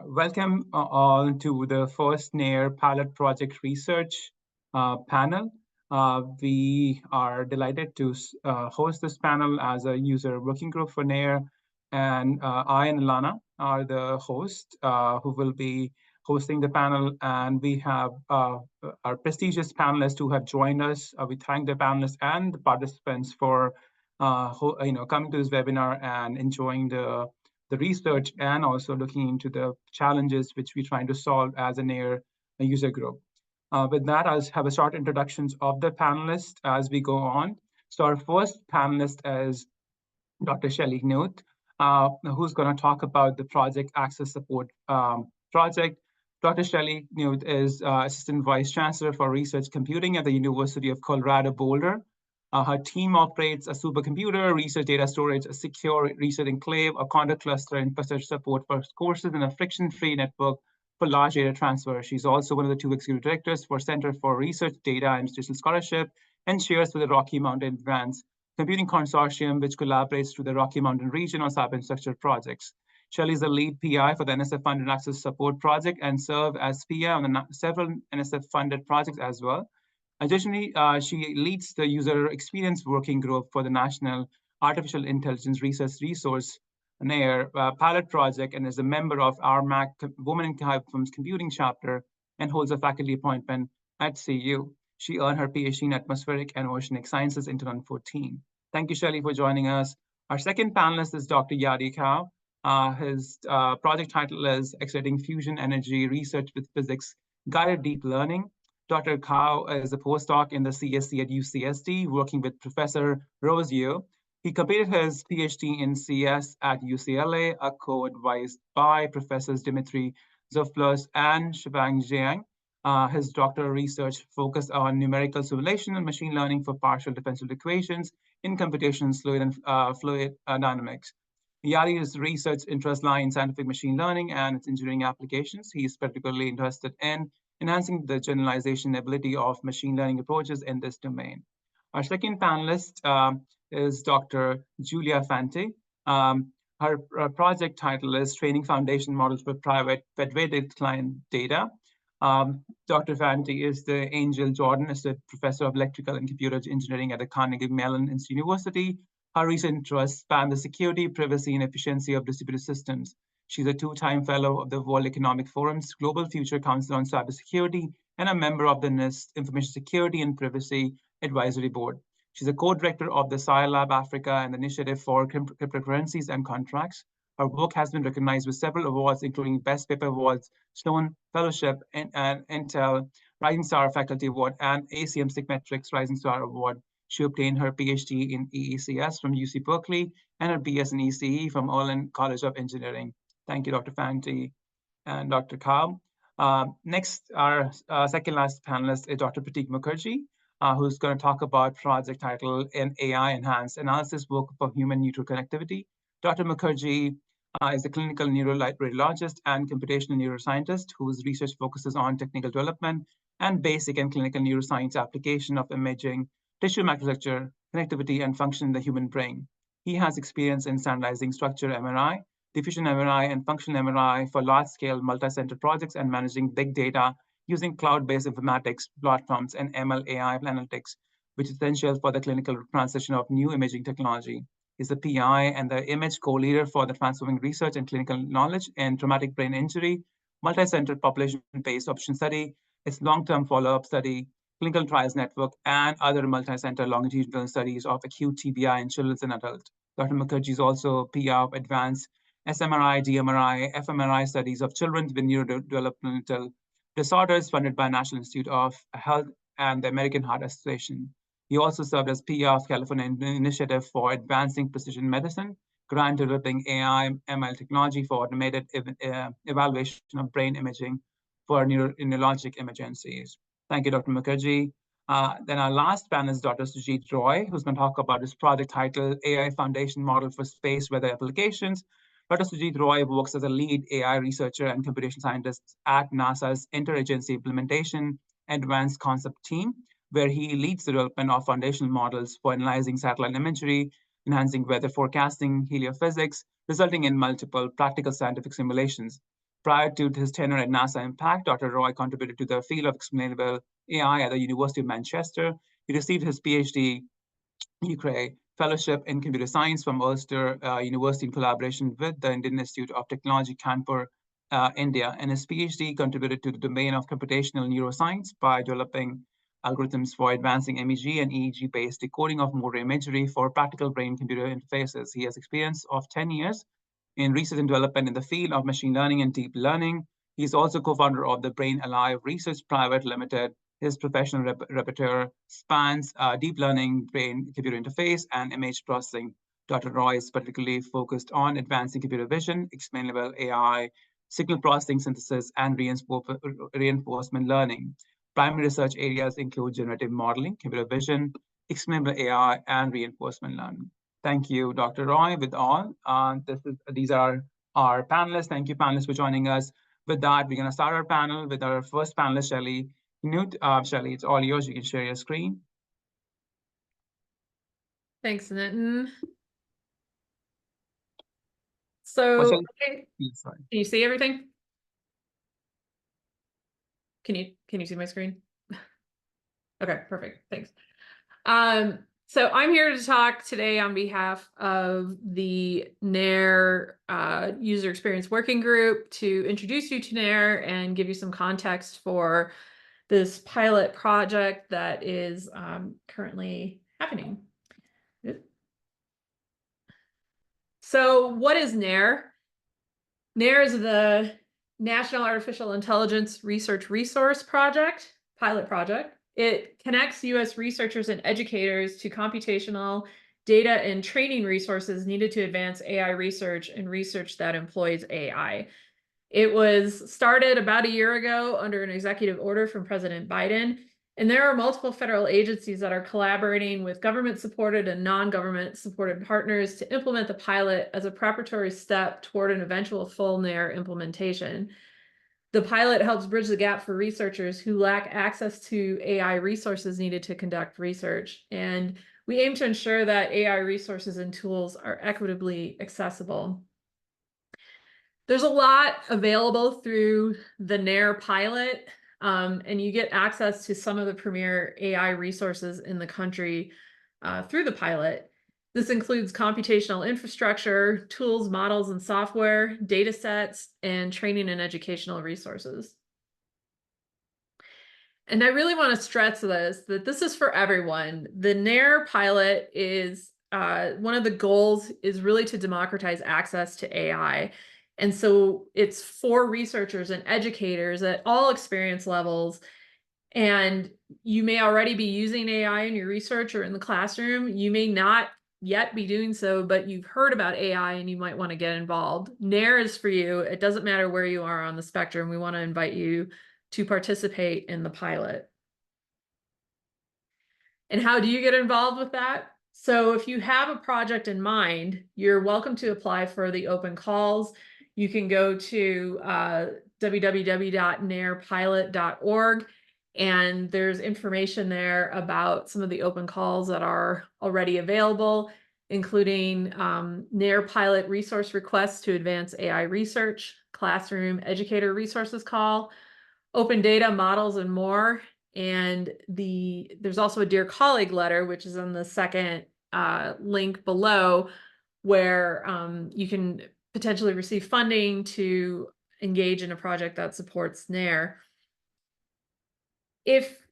Welcome all to the first NAIR pilot project research panel. We are delighted to host this panel as a user working group for NAIR, and I and Lana are the hosts who will be hosting the panel, and we have our prestigious panelists who have joined us. We thank the panelists and the participants for coming to this webinar and enjoying the research and also looking into the challenges which we're trying to solve as a NAIR user group. With that, I'll have a short introductions of the panelists as we go on. So our first panelist is Dr. Shelley Knuth, who's going to talk about the Project Access Support project. Dr. Shelley Knuth is Assistant Vice Chancellor for Research Computing at the University of Colorado Boulder. Her team operates a supercomputer, research data storage, a secure research enclave, a content cluster, infrastructure support for courses, and a friction-free network for large data transfer. She's also one of the two executive directors for Center for Research Data and Institutional Scholarship, and shares with the Rocky Mountain Advanced Computing Consortium, which collaborates through the Rocky Mountain region on cyber infrastructure projects. Shelley is the lead PI for the NSF-funded Access Support project and served as PI on several NSF-funded projects as well. Additionally, she leads the user experience working group for the National Artificial Intelligence Research Resource NAIR pilot project and is a member of RMAC Women in High Performance Computing chapter and holds a faculty appointment at CU. She earned her PhD in Atmospheric and Oceanic Sciences in 2014. Thank you, Shelley, for joining us. Our second panelist is Dr. Yadi Kao. His project title is Accelerating Fusion Energy Research with Physics Guided Deep Learning. Dr. Kao is a postdoc in the CSC at UCSD, working with Professor Rosio. He completed his PhD in CS at UCLA, co-advised by Professors Dimitri Zoflos and Shubhang Jiang. His doctoral research focused on numerical simulation and machine learning for partial differential equations in computational fluid dynamics. Yadi's research interests lie in scientific machine learning and its engineering applications. He is particularly interested in enhancing the generalization ability of machine learning approaches in this domain. Our second panelist is Dr. Giulia Fanti. Her project title is Training Foundation Models for Private Federated Client Data. Dr. Fanti is the Angel Jordan Associate Professor of Electrical and Computer Engineering at the Carnegie Mellon University. Her recent interests span the security, privacy, and efficiency of distributed systems. She's a two-time fellow of the World Economic Forum's Global Future Council on Cybersecurity and a member of the NIST Information Security and Privacy Advisory Board. She's a co-director of the Scilab Africa and the Initiative for Cryptocurrencies and Contracts. Her work has been recognized with several awards, including Best Paper Awards, Sloan Fellowship, and Intel Rising Star Faculty Award, and ACM Sigmetrics Rising Star Award. She obtained her PhD in EECS from UC Berkeley and her BS in ECE from Olin College of Engineering. Thank you, Dr. Fanti and Dr. Kao. Next, our second last panelist is Dr. Pratik Mukherjee, who's going to talk about project title in AI Enhanced Analysis Work for Human Neutral Connectivity. Dr. Mukherjee is a clinical neuroradiologist and computational neuroscientist whose research focuses on technical development and basic and clinical neuroscience application of imaging, tissue microstructure, connectivity, and function in the human brain. He has experience in standardizing structure MRI, diffusion MRI, and functional MRI for large-scale multi-center projects and managing big data using cloud-based informatics platforms and ML AI analytics, which is essential for the clinical transition of new imaging technology. He's the PI and the image co-leader for the transforming research and clinical knowledge in traumatic brain injury, multi-center population-based option study, its long-term follow-up study, clinical trials network, and other multi-center longitudinal studies of acute TBI in children and adults. Dr. Mukherjee is also PI of advanced SMRI, DMRI, fMRI studies of children with neurodevelopmental disorders funded by National Institute of Health and the American Heart Association. He also served as PI of California Initiative for Advancing Precision Medicine, grant developing AI ML technology for automated evaluation of brain imaging for neurologic emergencies. Thank you, Dr. Mukherjee. Then our last panel is Dr. Sujit Roy, who's going to talk about his project titled AI Foundation Model for Space Weather Applications. Dr. Sujit Roy works as a lead AI researcher and computation scientist at NASA's Interagency Implementation Advanced Concept Team, where he leads the development of foundational models for analyzing satellite imagery, enhancing weather forecasting, heliophysics, resulting in multiple practical scientific simulations. Prior to his tenure at NASA Impact, Dr. Roy contributed to the field of explainable AI at the University of Manchester. He received his PhD UCRA Fellowship in Computer Science from Ulster University in collaboration with the Indian Institute of Technology, Kanpur, India. And his PhD contributed to the domain of computational neuroscience by developing algorithms for advancing MEG and EEG-based decoding of motor imagery for practical brain-computer interfaces. He has experience of 10 years in research and development in the field of machine learning and deep learning. He's also co-founder of the Brain Alive Research Private Limited. His professional repertoire spans deep learning, brain-computer interface, and image processing. Dr. Roy is particularly focused on advancing computer vision, explainable AI, signal processing synthesis, and reinforcement learning. Primary research areas include generative modeling, computer vision, explainable AI, and reinforcement learning. Thank you, Dr. Roy, with all. These are our panelists. Thank you, panelists, for joining us. With that, we're going to start our panel with our first panelist, Shelley Knut. Shelley, it's all yours. You can share your screen. Thanks, Nitin. So, okay. Can you see everything? Can you see my screen? Okay, perfect. Thanks. So I'm here to talk today on behalf of the NAIR User Experience Working Group to introduce you to NAIR and give you some context for this pilot project that is currently happening. So what is NAIR? NAIR is the National Artificial Intelligence Research Resource Project, pilot project. It connects U.S. researchers and educators to computational data and training resources needed to advance AI research and research that employs AI. It was started about a year ago under an executive order from President Biden, and there are multiple federal agencies that are collaborating with government-supported and non-government supported partners to implement the pilot as a preparatory step toward an eventual full NAIR implementation. The pilot helps bridge the gap for researchers who lack access to AI resources needed to conduct research. And we aim to ensure that AI resources and tools are equitably accessible. There's a lot available through the NAIR pilot, and you get access to some of the premier AI resources in the country through the pilot. This includes computational infrastructure, tools, models, and software, data sets, and training and educational resources. And I really want to stress that this is for everyone. The NAIR pilot is, one of the goals is really to democratize access to AI. And so it's for researchers and educators at all experience levels. And you may already be using AI in your research or in the classroom. You may not yet be doing so, but you've heard about AI and you might want to get involved. NAIR is for you. It doesn't matter where you are on the spectrum. We want to invite you to participate in the pilot. And how do you get involved with that? So if you have a project in mind, you're welcome to apply for the open calls. You can go to www.nairpilot.org, and there's information there about some of the open calls that are already available, including NAIR pilot resource requests to advance AI research, classroom educator resources call, open data models, and more. And there's also a Dear Colleague letter, which is on the second link below, where you can potentially receive funding to engage in a project that supports NAIR. If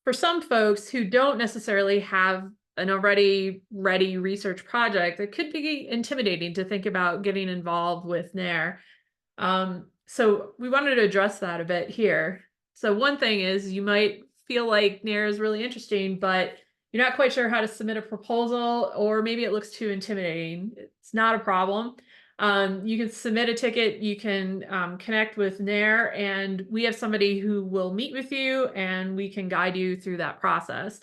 for some folks who don't necessarily have an already ready research project, it could be intimidating to think about getting involved with NAIR. So we wanted to address that a bit here. So one thing is you might feel like NAIR is really interesting, but you're not quite sure how to submit a proposal, or maybe it looks too intimidating. It's not a problem. You can submit a ticket, you can connect with NAIR, and we have somebody who will meet with you and we can guide you through that process.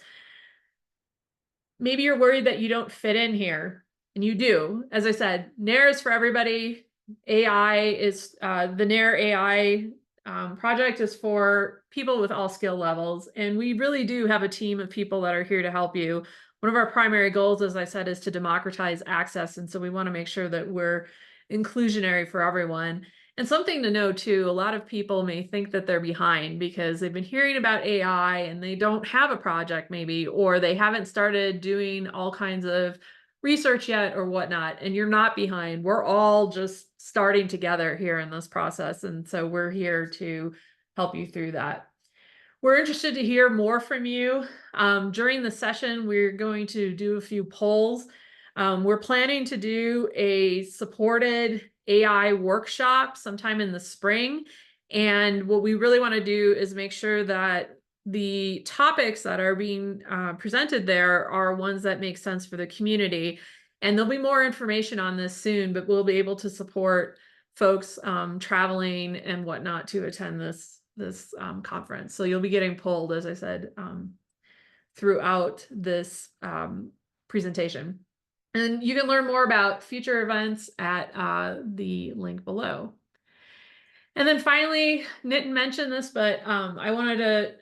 Maybe you're worried that you don't fit in here, and you do. As I said, NAIR is for everybody. AI is, the NAIR AI project is for people with all skill levels, and we really do have a team of people that are here to help you. One of our primary goals, as I said, is to democratize access, and so we want to make sure that we're inclusionary for everyone. And something to know too, a lot of people may think that they're behind because they've been hearing about AI and they don't have a project maybe, or they haven't started doing all kinds of research yet or whatnot, and you're not behind. We're all just starting together here in this process. And so we're here to help you through that. We're interested to hear more from you. During the session, we're going to do a few polls. We're planning to do a supported AI workshop sometime in the spring. And what we really want to do is make sure that the topics that are being presented there are ones that make sense for the community. And there'll be more information on this soon, but we'll be able to support folks traveling and whatnot to attend this conference. So you'll be getting pulled, as I said, throughout this presentation. And you can learn more about future events at the link below. And then finally, Nitin mentioned this, but I wanted to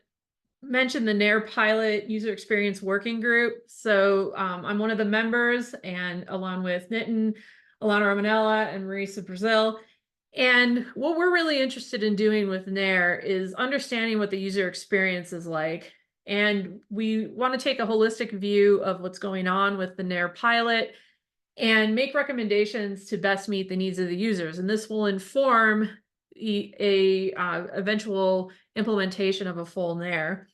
mention the NAIR Pilot User Experience Working Group. So I'm one of the members, and along with Nitin, Alana Romanella, and Marisa Brazil. And what we're really interested in doing with NAIR is understanding what the user experience is like. And we want to take a holistic view of what's going on with the NAIR pilot and make recommendations to best meet the needs of the users. And this will inform a eventual implementation of a full NAIR.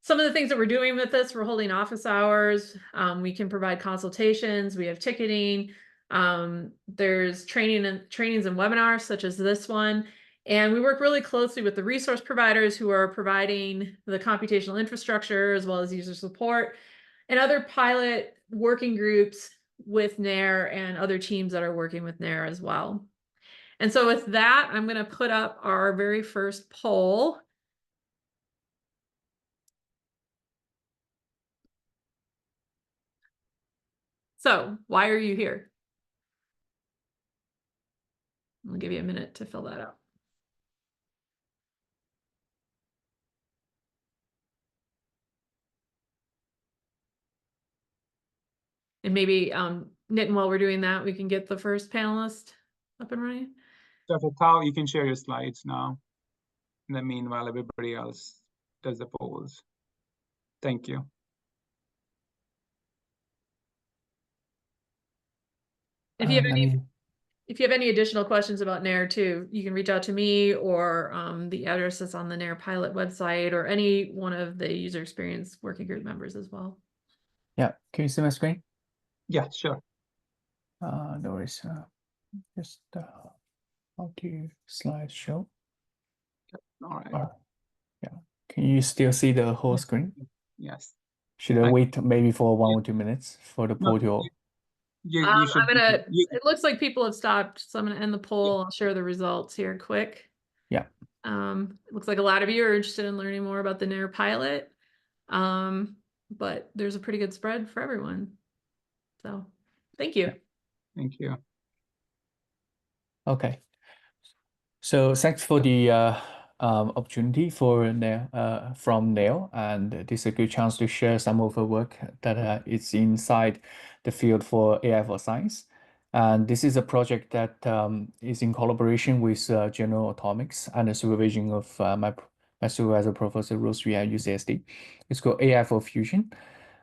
Some of the things that we're doing with this, we're holding office hours. We can provide consultations. We have ticketing. There's trainings and webinars such as this one. And we work really closely with the resource providers who are providing the computational infrastructure as well as user support and other pilot working groups with NAIR and other teams that are working with NAIR as well. And so with that, I'm going to put up our very first poll. So why are you here? I'll give you a minute to fill that out. And maybe, Nitin, while we're doing that, we can get the first panelist up and running. Dr. Tao, you can share your slides now. And then meanwhile, everybody else does the polls. Thank you. If you have any additional questions about NAIR too, you can reach out to me or the addresses on the NAIR pilot website or any one of the user experience working group members as well. Yeah, can you see my screen? Yeah, sure. No worries. Just how to slideshow. All right. Yeah. Can you still see the whole screen? Yes. Should I wait maybe for 1 or 2 minutes for the poll to? You should. It looks like people have stopped, so I'm gonna end the poll. I'll share the results here quick. Yeah. It looks like a lot of you are interested in learning more about the NAIR pilot. But there's a pretty good spread for everyone. So thank you. Thank you. Okay. So thanks for the opportunity for from NAIL, and this is a good chance to share some of the work that is inside the field for AI for science. And this is a project that is in collaboration with General Atomics and the supervision of my supervisor, Professor Rosary at UCSD. It's called AI for Fusion.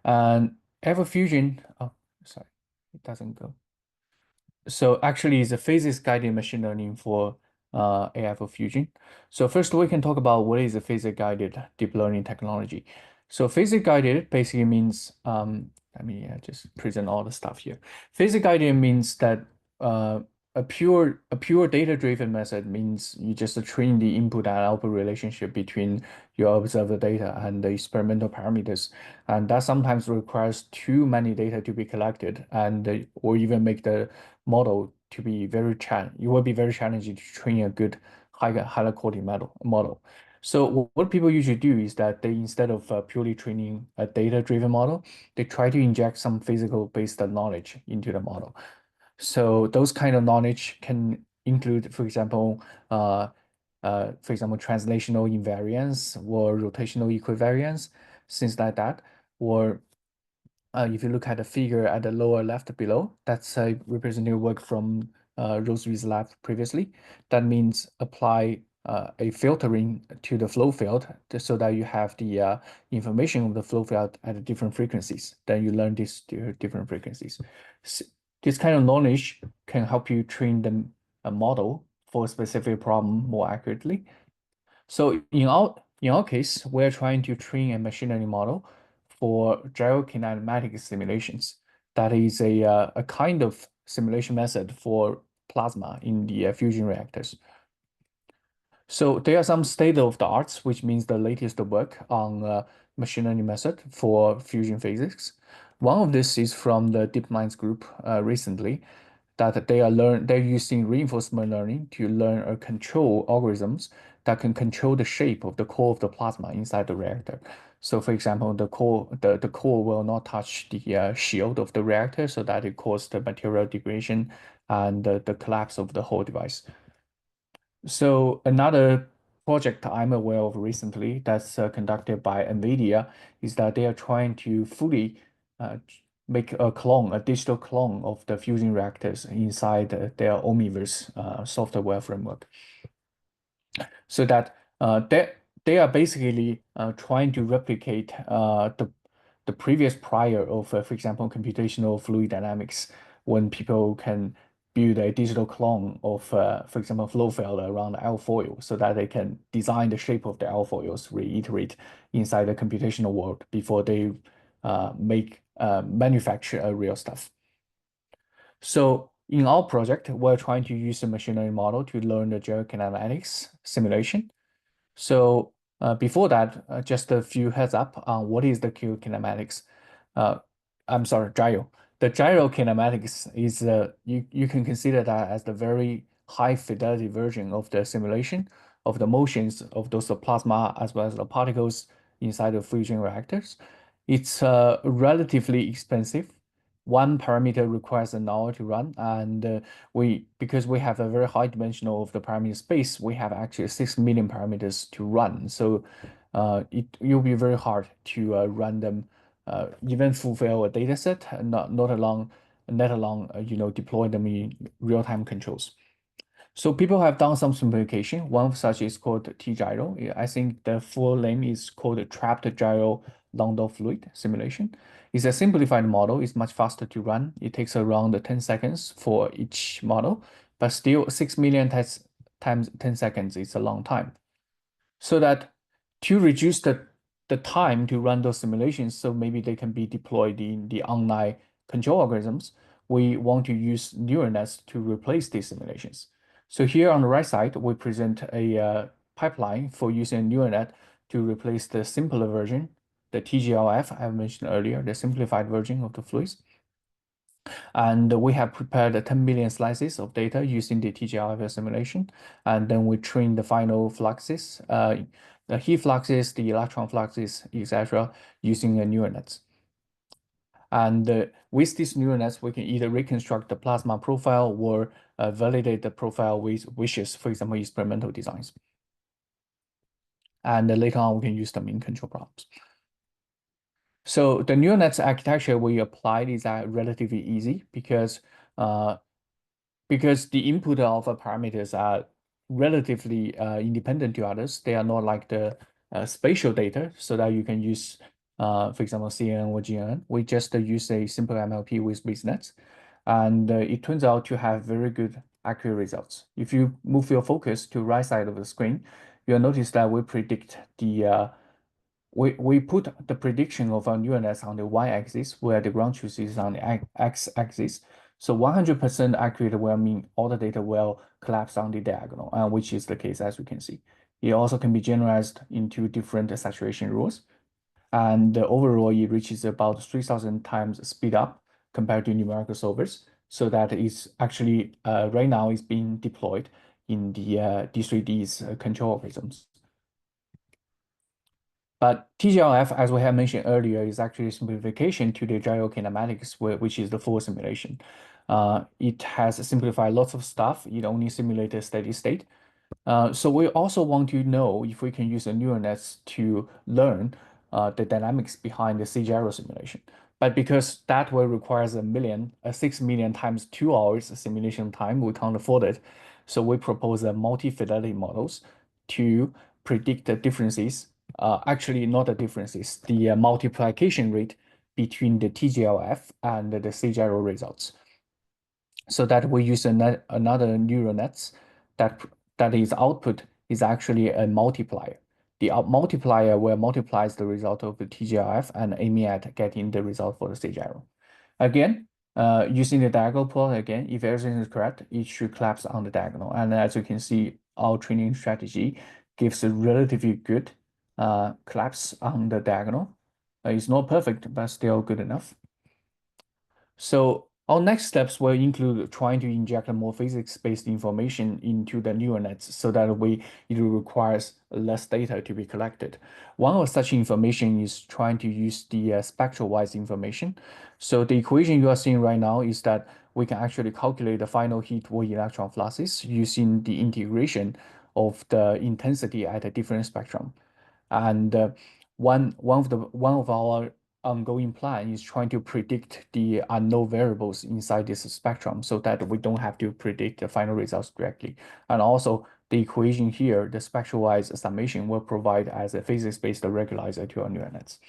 And AI for Fusion, oh, sorry, it doesn't go. So actually, it's a physics-guided machine learning for AI for Fusion. So first, we can talk about what is a physics-guided deep learning technology. So physics-guided basically means, let me just present all the stuff here. Physics-guided means that a pure data-driven method means you just train the input and output relationship between your observed data and the experimental parameters, and that sometimes requires too many data to be collected, and or even make the model to be very challenging. It will be very challenging to train a good higher quality model. So what people usually do is that they, instead of purely training a data-driven model, they try to inject some physical-based knowledge into the model. So those kind of knowledge can include, for example, translational invariance or rotational equivariance, things like that. Or if you look at the figure at the lower left below, that's a representative work from Rosely's lab previously. That means apply a filtering to the flow field so that you have the information of the flow field at different frequencies. Then you learn these different frequencies. This kind of knowledge can help you train a model for a specific problem more accurately. So in our case, we're trying to train a machine learning model for gyrokinematic simulations. That is a kind of simulation method for plasma in the fusion reactors. So there are some state of the arts, which means the latest work on machine learning method for fusion physics. One of this is from the DeepMind's group recently, that they're using reinforcement learning to learn or control algorithms that can control the shape of the core of the plasma inside the reactor. So for example, the core will not touch the shield of the reactor so that it causes the material degradation and the collapse of the whole device. So another project I'm aware of recently that's conducted by NVIDIA is that they are trying to fully make a digital clone of the fusion reactors inside their Omniverse software framework. So that they are basically trying to replicate the previous prior of, for example, computational fluid dynamics, when people can build a digital clone of, for example, flow field around the alfoil, so that they can design the shape of the alfoils, reiterate inside the computational world before they manufacture real stuff. So in our project, we're trying to use a machine learning model to learn the gyrokinetics simulation. So before that, just a few heads up on what is the gyrokinematics. I'm sorry, gyro. The gyrokinematics is you can consider that as the very high fidelity version of the simulation of the motions of those plasma as well as the particles inside the fusion reactors. It's relatively expensive. One parameter requires an hour to run, and because we have a very high dimensional of the parameter space, we have actually 6 million parameters to run. So it will be very hard to run them, even fulfill a data set, and let alone deploy them in real-time controls. So people have done some simplification. One of such is called T-gyro. I think the full name is called trapped gyro Landau fluid simulation. It's a simplified model. It's much faster to run. It takes around 10 seconds for each model, but still 6 million times 10 seconds is a long time. So that to reduce the time to run those simulations, so maybe they can be deployed in the online control algorithms, we want to use neural nets to replace these simulations. So here on the right side, we present a pipeline for using a neural net to replace the simpler version, the TGLF I mentioned earlier, the simplified version of the fluids. And we have prepared 10 million slices of data using the TGLF simulation. And then we train the final fluxes, the heat fluxes, the electron fluxes, etc., using neural nets. And with these neural nets, we can either reconstruct the plasma profile or validate the profile with wishes, for example, experimental designs. And later on, we can use them in control problems. So the neural nets architecture we applied is relatively easy because the input of parameters are relatively independent to others. They are not like the spatial data, so that you can use, for example, CNN or GNN. We just use a simple MLP with base nets, and it turns out to have very good accurate results. If you move your focus to right side of the screen, you'll notice that we predict the we put the prediction of our neural nets on the y-axis, where the ground truth is on the x-axis. So 100% accurate will mean all the data will collapse on the diagonal, which is the case as you can see. It also can be generalized into different saturation rules. And overall, it reaches about 3,000 times speed up compared to numerical solvers. So that is actually, right now, is being deployed in the D3D's control algorithms. But TGLF, as we have mentioned earlier, is actually a simplification to the gyrokinematics, which is the full simulation. It has simplified lots of stuff. It only simulated steady state. So we also want to know if we can use the neural nets to learn the dynamics behind the C-gyro simulation. But because that will requires 6 million times 2 hours simulation time, we can't afford it. So we propose a multi-fidelity models to predict the differences, actually not the differences, the multiplication rate between the TGLF and the CGRO results. So that we use another neural nets that is output is actually a multiplier. The multiplier will multiplies the result of the TGLF and aiming at getting the result for the CGRO. Again, using the diagonal plot again, if everything is correct, it should collapse on the diagonal. And as you can see, our training strategy gives a relatively good collapse on the diagonal. It's not perfect, but still good enough. So our next steps will include trying to inject more physics-based information into the neural nets so that it requires less data to be collected. One of such information is trying to use the spectral-wise information. So the equation you are seeing right now is that we can actually calculate the final heat or electron fluxes using the integration of the intensity at a different spectrum. And one of our ongoing plan is trying to predict the unknown variables inside this spectrum so that we don't have to predict the final results directly. And also the equation here, the spectral-wise summation will provide as a physics-based regularization to our neural nets.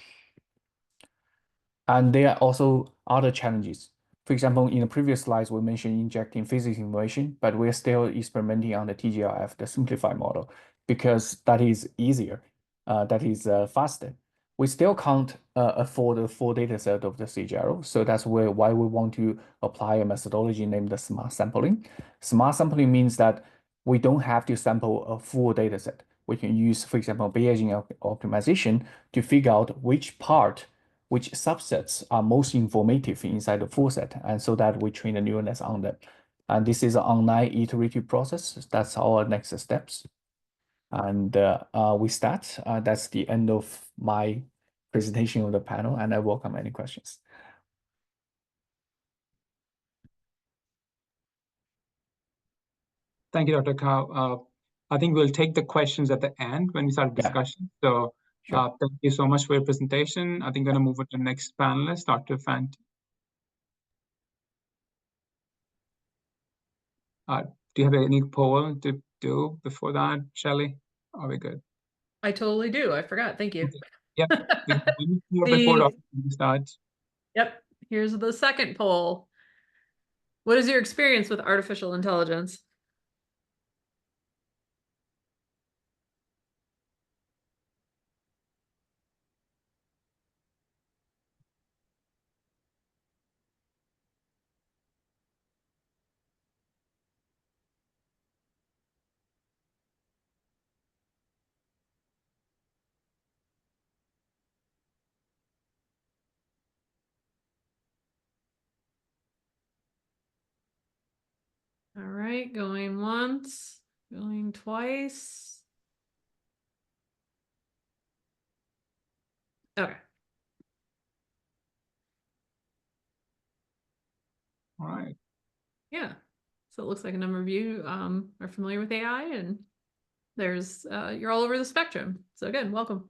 And there are also other challenges. For example, in the previous slides, we mentioned injecting physics information, but we're still experimenting on the TGLF, the simplified model, because that is easier, that is faster. We still can't afford a full data set of the CGRO, so that's why we want to apply a methodology named the smart sampling. Smart sampling means that we don't have to sample a full data set. We can use, for example, Bayesian optimization to figure out which subsets are most informative inside the full set, and so that we train the neural nets on them. And this is an online iterative process. That's our next steps. And with that, that's the end of my presentation of the panel, and I welcome any questions. Thank you, Dr. Kao. I think we'll take the questions at the end when we start the discussion. So Sure. thank you so much for your presentation. I think I'm going to move on to the next panelist, Dr. Fanti. Do you have any poll to do before that, Shelley? Are we good? I totally do. I forgot. Thank you. Yep. Before Dr. starts. Yep. Here's the second poll. What is your experience with artificial intelligence? All right, going once, going twice. Okay. All right. Yeah. So it looks like a number of you are familiar with AI, and there's you're all over the spectrum. So again, welcome.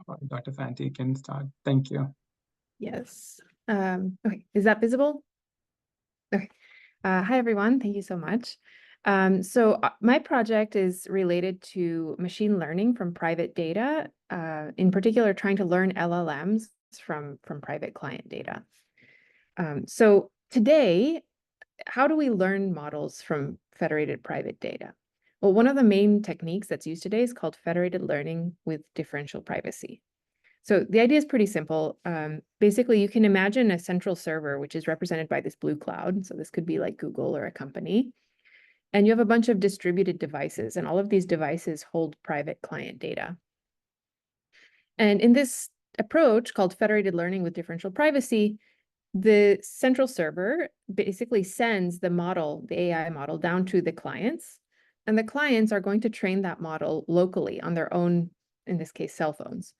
All right, Dr. Fanti, you can start. Thank you. Yes. Okay, is that visible? Okay. Hi, everyone. Thank you so much. So my project is related to machine learning from private data, in particular, trying to learn LLMs from private client data. So today, how do we learn models from federated private data? Well, one of the main techniques that's used today is called federated learning with differential privacy. So the idea is pretty simple. Basically, you can imagine a central server, which is represented by this blue cloud. So this could be like Google or a company. And you have a bunch of distributed devices, and all of these devices hold private client data. And in this approach called federated learning with differential privacy, the central server basically sends the model, the AI model, down to the clients. And the clients are going to train that model locally on their own, in this case, cell phones,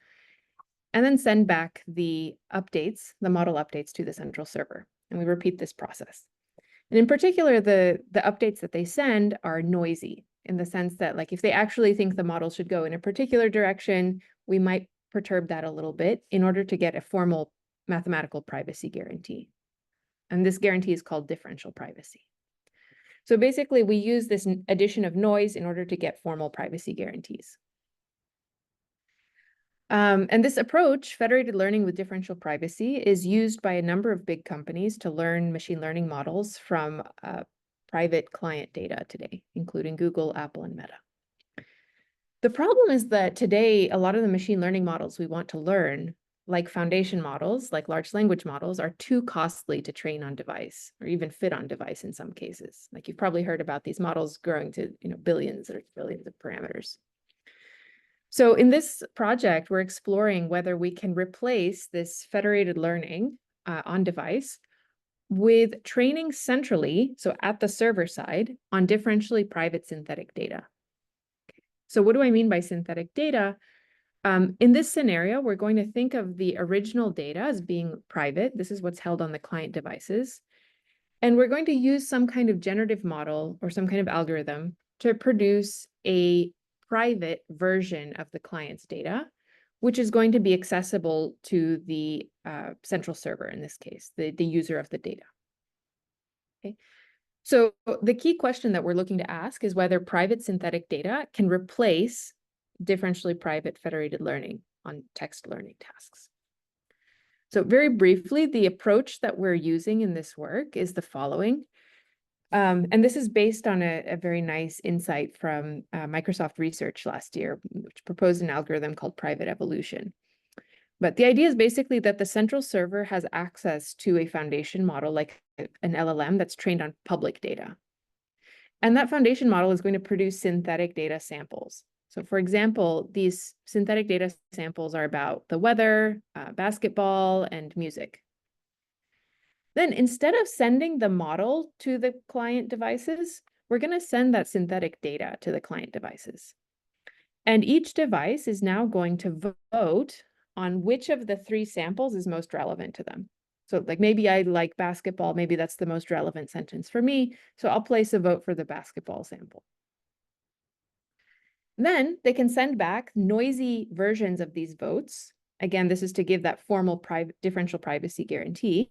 and then send back the updates, the model updates to the central server. And we repeat this process. And in particular, the updates that they send are noisy in the sense that, like, if they actually think the model should go in a particular direction, we might perturb that a little bit in order to get a formal mathematical privacy guarantee. And this guarantee is called differential privacy. So basically, we use this addition of noise in order to get formal privacy guarantees. And this approach, federated learning with differential privacy, is used by a number of big companies to learn machine learning models from private client data today, including Google, Apple, and Meta. The problem is that today, a lot of the machine learning models we want to learn, like foundation models, like large language models, are too costly to train on device or even fit on device in some cases. Like you've probably heard about these models growing to billions or billions of parameters. So in this project, we're exploring whether we can replace this federated learning on device with training centrally, so at the server side, on differentially private synthetic data. So what do I mean by synthetic data? In this scenario, we're going to think of the original data as being private. This is what's held on the client devices. And we're going to use some kind of generative model or some kind of algorithm to produce a private version of the client's data, which is going to be accessible to the central server, in this case, the user of the data. Okay. So the key question that we're looking to ask is whether private synthetic data can replace differentially private federated learning on text learning tasks. So very briefly, the approach that we're using in this work is the following. And this is based on a very nice insight from Microsoft Research last year, which proposed an algorithm called private evolution. But the idea is basically that the central server has access to a foundation model like an LLM that's trained on public data. And that foundation model is going to produce synthetic data samples. So for example, these synthetic data samples are about the weather, basketball, and music. Then instead of sending the model to the client devices, we're going to send that synthetic data to the client devices. And each device is now going to vote on which of the three samples is most relevant to them. So like maybe I like basketball, maybe that's the most relevant sentence for me. So I'll place a vote for the basketball sample. Then they can send back noisy versions of these votes. Again, this is to give that formal differential privacy guarantee.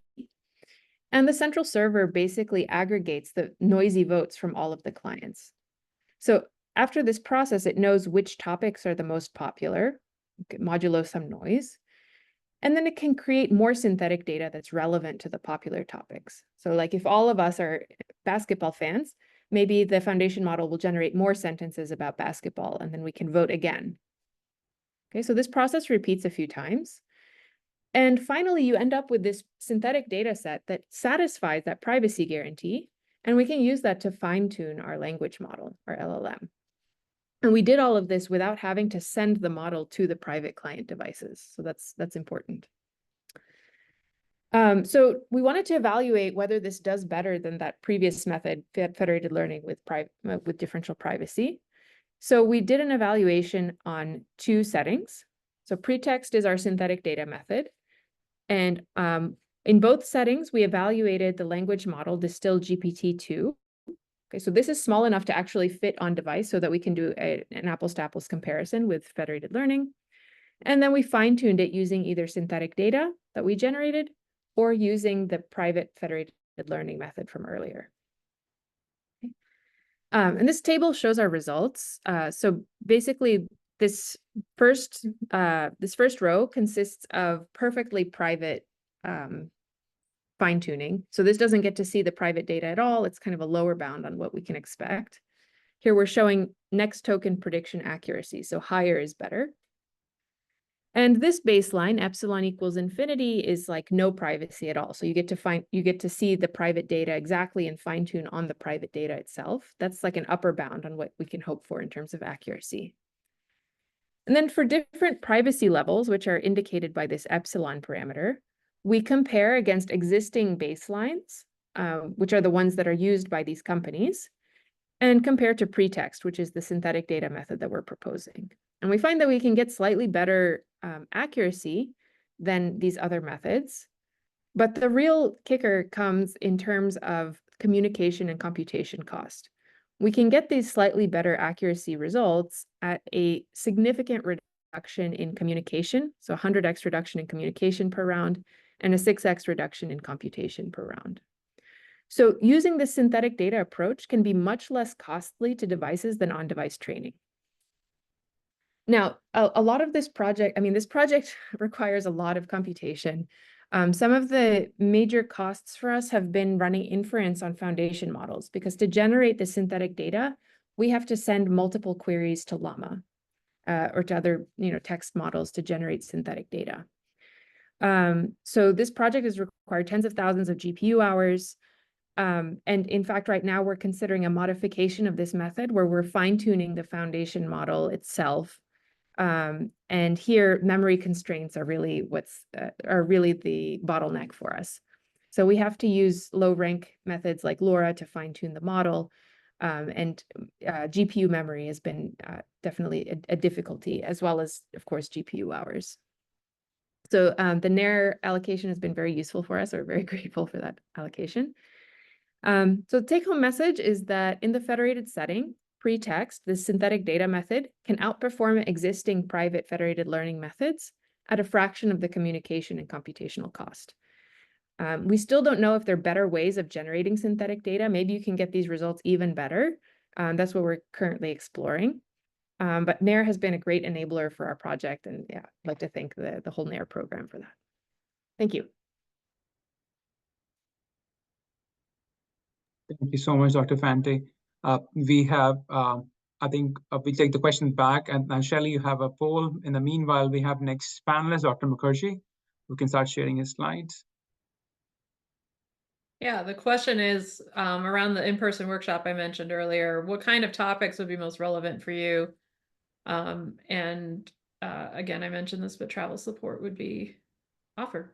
And the central server basically aggregates the noisy votes from all of the clients. So after this process, it knows which topics are the most popular, modulo some noise. And then it can create more synthetic data that's relevant to the popular topics. So like if all of us are basketball fans, maybe the foundation model will generate more sentences about basketball, and then we can vote again. Okay, so this process repeats a few times. And finally, you end up with this synthetic data set that satisfies that privacy guarantee, and we can use that to fine-tune our language model, our LLM. And we did all of this without having to send the model to the private client devices. So that's important. So we wanted to evaluate whether this does better than that previous method, federated learning with differential privacy. So we did an evaluation on two settings. So pretext is our synthetic data method. And in both settings, we evaluated the language model Distill GPT-2. Okay, so this is small enough to actually fit on device so that we can do an apples to apples comparison with federated learning. And then we fine-tuned it using either synthetic data that we generated or using the private federated learning method from earlier. Okay. And this table shows our results. So basically, this first row consists of perfectly private fine-tuning. So this doesn't get to see the private data at all. It's kind of a lower bound on what we can expect. Here we're showing next token prediction accuracy. So higher is better. And this baseline, epsilon equals infinity, is like no privacy at all. So you get to see the private data exactly and fine-tune on the private data itself. That's like an upper bound on what we can hope for in terms of accuracy. And then for different privacy levels, which are indicated by this epsilon parameter, we compare against existing baselines, which are the ones that are used by these companies, and compare to pretext, which is the synthetic data method that we're proposing. And we find that we can get slightly better accuracy than these other methods. But the real kicker comes in terms of communication and computation cost. We can get these slightly better accuracy results at a significant reduction in communication, so 100x reduction in communication per round, and a 6x reduction in computation per round. So using this synthetic data approach can be much less costly to devices than on-device training. Now, a lot of this project, this project requires a lot of computation. Some of the major costs for us have been running inference on foundation models, because to generate the synthetic data, we have to send multiple queries to Llama or to other text models to generate synthetic data. So this project has required tens of thousands of GPU hours. And in fact, right now we're considering a modification of this method where we're fine-tuning the foundation model itself. And here, memory constraints are really the bottleneck for us. So we have to use low-rank methods like LoRa to fine-tune the model. And GPU memory has been definitely a difficulty, as well as, of course, GPU hours. So the NAIR allocation has been very useful for us. We're very grateful for that allocation. So the take-home message is that in the federated setting, pretext, the synthetic data method, can outperform existing private federated learning methods at a fraction of the communication and computational cost. We still don't know if there are better ways of generating synthetic data. Maybe you can get these results even better. That's what we're currently exploring. But NAIR has been a great enabler for our project, and yeah, I'd like to thank the whole NAIR program for that. Thank you. Thank you so much, Dr. Fanti. We have, I think we take the questions back, and Shelley, you have a poll. In the meanwhile, we have next panelist, Dr. Mukherjee, who can start sharing his slides. Yeah, the question is around the in-person workshop I mentioned earlier, what kind of topics would be most relevant for you? Again, I mentioned this, but travel support would be offered.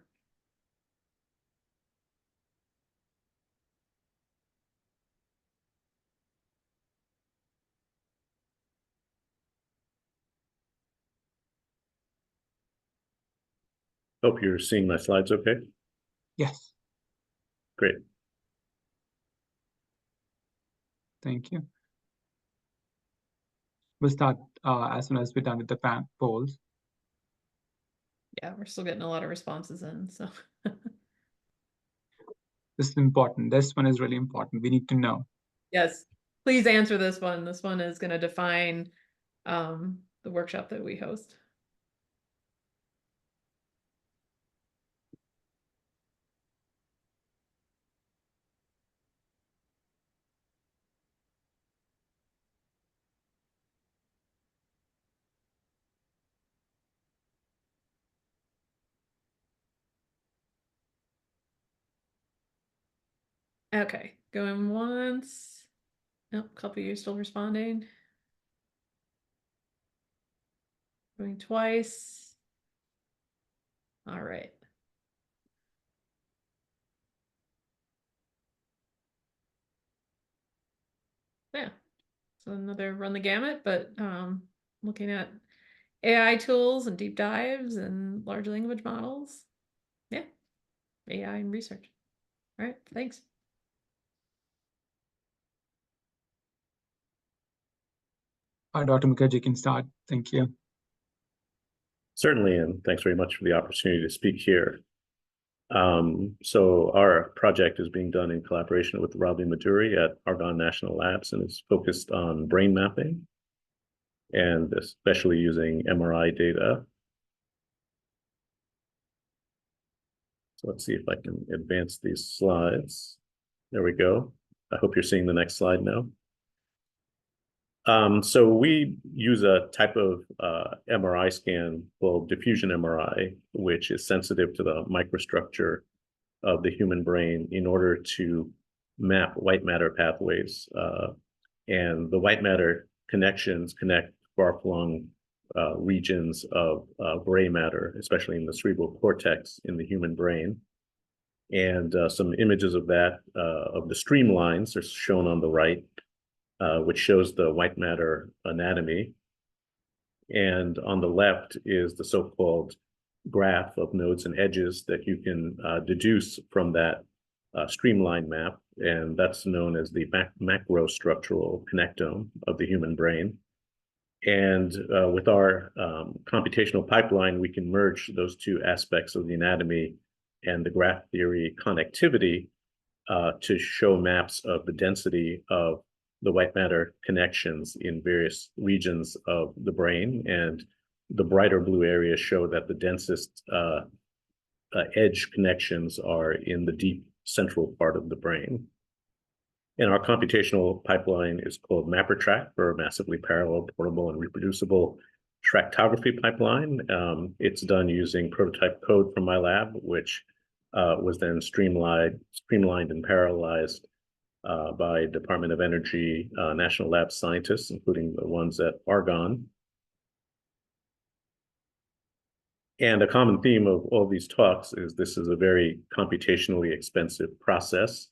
Hope you're seeing my slides okay. Yes. Great. Thank you. We'll start as soon as we're done with the polls. Yeah, we're still getting a lot of responses in, so. This is important. This one is really important. We need to know. Yes, please answer this one. This one is going to define the workshop that we host. Okay, going once. Nope, a couple of you still responding. Going twice. All right. Yeah, so another run the gamut, but looking at AI tools and deep dives and large language models. Yeah, AI and research. All right, thanks. Dr. Mukherjee can start. Thank you. Certainly, and thanks very much for the opportunity to speak here. So our project is being done in collaboration with Ravi Maduri at Argonne National Labs, and is focused on brain mapping, and especially using MRI data. So let's see if I can advance these slides. There we go. I hope you're seeing the next slide now. So we use a type of MRI scan called diffusion MRI, which is sensitive to the microstructure of the human brain in order to map white matter pathways. And the white matter connections connect far-flung regions of gray matter, especially in the cerebral cortex in the human brain. And some images of that, of the streamlines, are shown on the right, which shows the white matter anatomy. And on the left is the so-called graph of nodes and edges that you can deduce from that streamline map. And that's known as the macrostructural connectome of the human brain. And with our computational pipeline, we can merge those two aspects of the anatomy and the graph theory connectivity to show maps of the density of the white matter connections in various regions of the brain. And the brighter blue areas show that the densest edge connections are in the deep central part of the brain. And our computational pipeline is called MapperTrack, for a massively parallel, portable, and reproducible tractography pipeline. It's done using prototype code from my lab, which was then streamlined and parallelized by Department of Energy National Lab scientists, including the ones at Argonne. And a common theme of all these talks is this is a very computationally expensive process.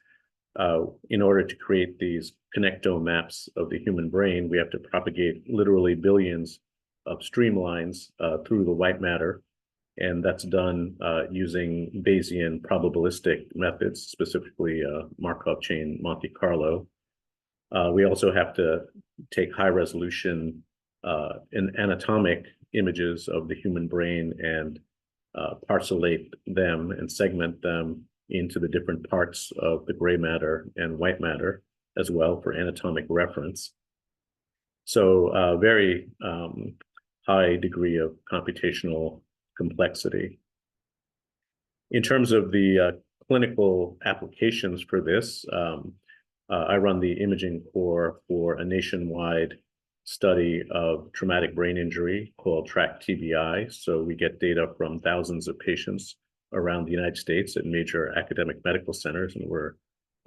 In order to create these connectome maps of the human brain, we have to propagate literally billions of streamlines through the white matter. And that's done using Bayesian probabilistic methods, specifically Markov chain Monte Carlo. We also have to take high resolution and anatomic images of the human brain and parcellate them and segment them into the different parts of the gray matter and white matter as well for anatomic reference. So very high degree of computational complexity. In terms of the clinical applications for this, I run the imaging core for a nationwide study of traumatic brain injury called TRACK-TBI. So we get data from thousands of patients around the United States at major academic medical centers, and we're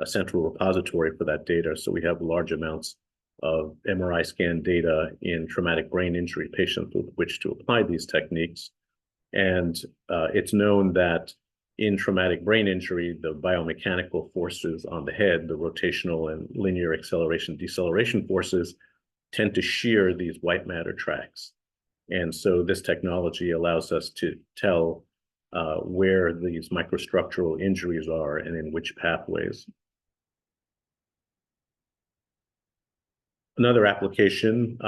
a central repository for that data. So we have large amounts of MRI scan data in traumatic brain injury patients with which to apply these techniques. And it's known that in traumatic brain injury, the biomechanical forces on the head, the rotational and linear acceleration deceleration forces, tend to shear these white matter tracks. And so this technology allows us to tell where these microstructural injuries are and in which pathways. Another application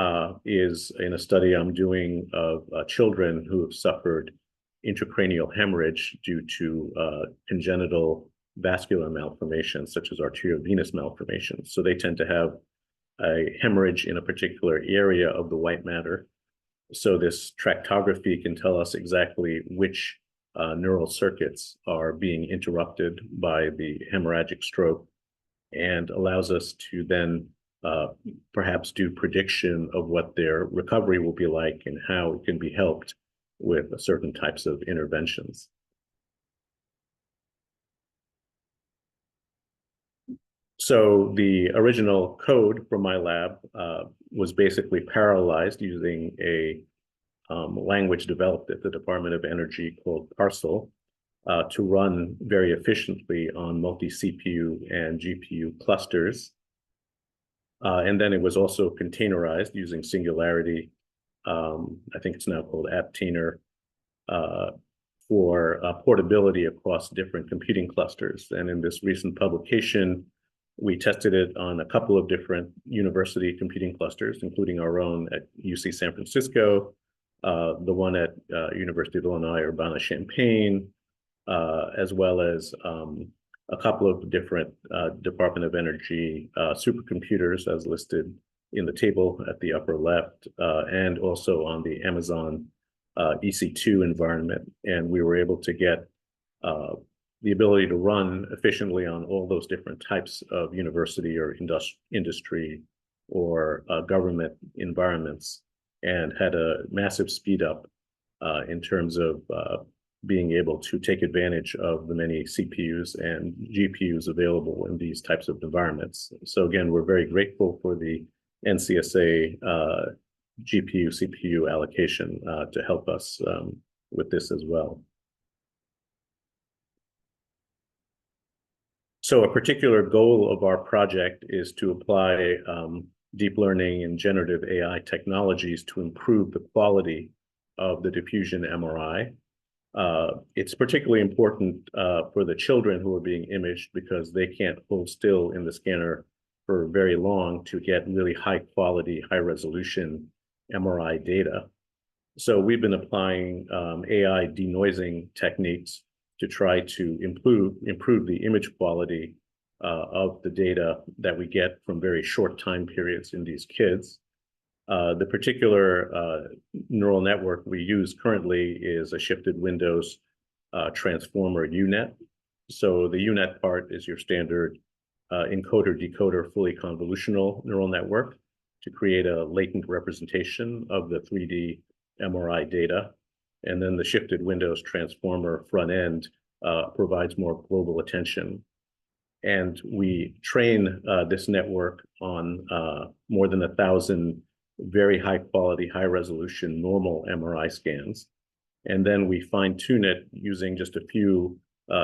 is in a study I'm doing of children who have suffered intracranial hemorrhage due to congenital vascular malformations, such as arteriovenous malformations. So they tend to have a hemorrhage in a particular area of the white matter. So this tractography can tell us exactly which neural circuits are being interrupted by the hemorrhagic stroke and allows us to then perhaps do prediction of what their recovery will be like and how it can be helped with certain types of interventions. So the original code from my lab was basically parallelized using a language developed at the Department of Energy called Parcel to run very efficiently on multi-CPU and GPU clusters. And then it was also containerized using Singularity. I think it's now called Aptainer for portability across different computing clusters. And in this recent publication, we tested it on a couple of different university computing clusters, including our own at UC San Francisco, the one at University of Illinois Urbana-Champaign, as well as a couple of different Department of Energy supercomputers as listed in the table at the upper left, and also on the Amazon EC2 environment. And we were able to get the ability to run efficiently on all those different types of university or industry or government environments, and had a massive speed up in terms of being able to take advantage of the many CPUs and GPUs available in these types of environments. So again, we're very grateful for the NCSA GPU, CPU allocation to help us with this as well. So a particular goal of our project is to apply deep learning and generative AI technologies to improve the quality of the diffusion MRI. It's particularly important for the children who are being imaged because they can't hold still in the scanner for very long to get really high quality, high resolution MRI data. So we've been applying AI denoising techniques to try to improve the image quality of the data that we get from very short time periods in these kids. The particular neural network we use currently is a shifted windows transformer UNet. So the UNet part is your standard encoder-decoder fully convolutional neural network to create a latent representation of the 3D MRI data. And then the shifted windows transformer front end provides more global attention. And we train this network on more than 1,000 very high quality, high resolution normal MRI scans. And then we fine tune it using just a few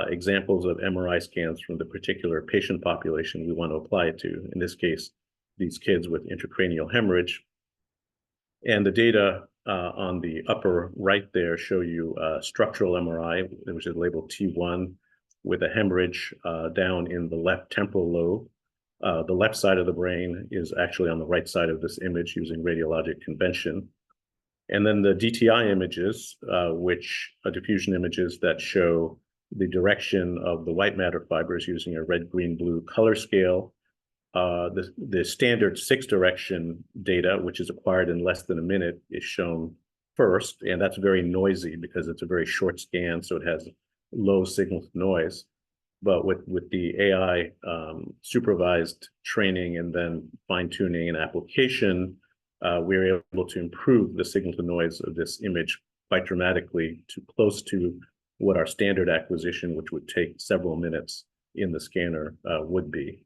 examples of MRI scans from the particular patient population we want to apply it to. In this case, these kids with intracranial hemorrhage. And the data on the upper right there show you structural MRI, which is labeled T1, with a hemorrhage down in the left temporal lobe. The left side of the brain is actually on the right side of this image using radiologic convention. And then the DTI images, which are diffusion images that show the direction of the white matter fibers using a red, green, blue color scale. The standard 6-direction data, which is acquired in less than a minute, is shown first, and that's very noisy because it's a very short scan, so it has low signal to noise. But with the AI supervised training and then fine-tuning and application, we're able to improve the signal to noise of this image quite dramatically to close to what our standard acquisition, which would take several minutes in the scanner, would be.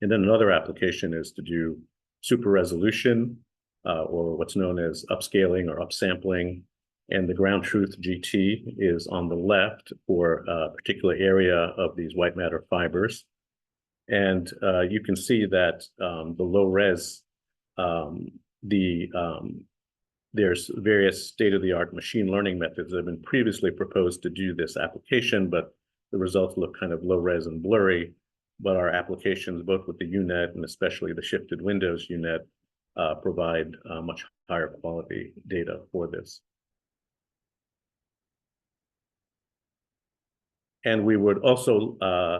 And then another application is to do super resolution, or what's known as upscaling or upsampling. And the ground truth GT is on the left for a particular area of these white matter fibers. And you can see that the low res, there's various state-of-the-art machine learning methods that have been previously proposed to do this application, but the results look kind of low res and blurry. But our applications, both with the UNet and especially the shifted windows UNet, provide much higher quality data for this. And we would also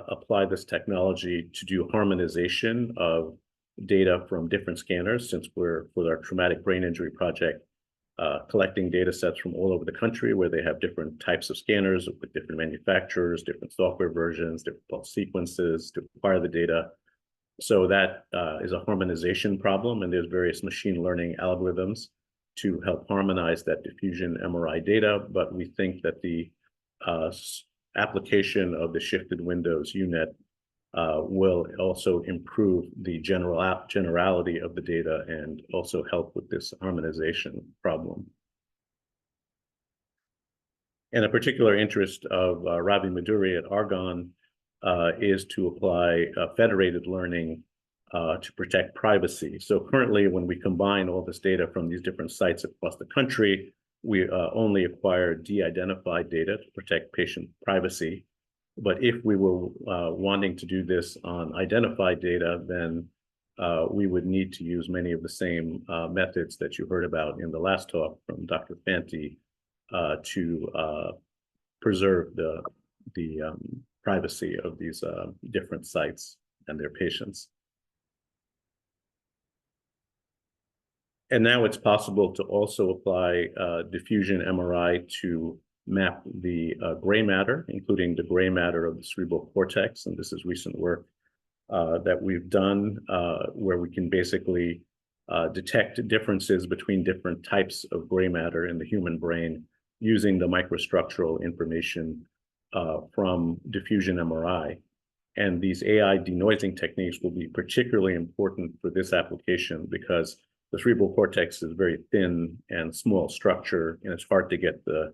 apply this technology to do harmonization of data from different scanners, since we're, with our traumatic brain injury project, collecting data sets from all over the country where they have different types of scanners with different manufacturers, different software versions, different pulse sequences to acquire the data. So that is a harmonization problem, and there's various machine learning algorithms to help harmonize that diffusion MRI data. But we think that the application of the shifted windows UNet will also improve the generality of the data and also help with this harmonization problem. And a particular interest of Ravi Maduri at Argonne is to apply federated learning to protect privacy. So currently, when we combine all this data from these different sites across the country, we only acquire de-identified data to protect patient privacy. But if we were wanting to do this on identified data, then we would need to use many of the same methods that you heard about in the last talk from Dr. Fanti to preserve the privacy of these different sites and their patients. And now it's possible to also apply diffusion MRI to map the gray matter, including the gray matter of the cerebral cortex. And this is recent work that we've done where we can basically detect differences between different types of gray matter in the human brain using the microstructural information from diffusion MRI. And these AI denoising techniques will be particularly important for this application because the cerebral cortex is a very thin and small structure, and it's hard to get the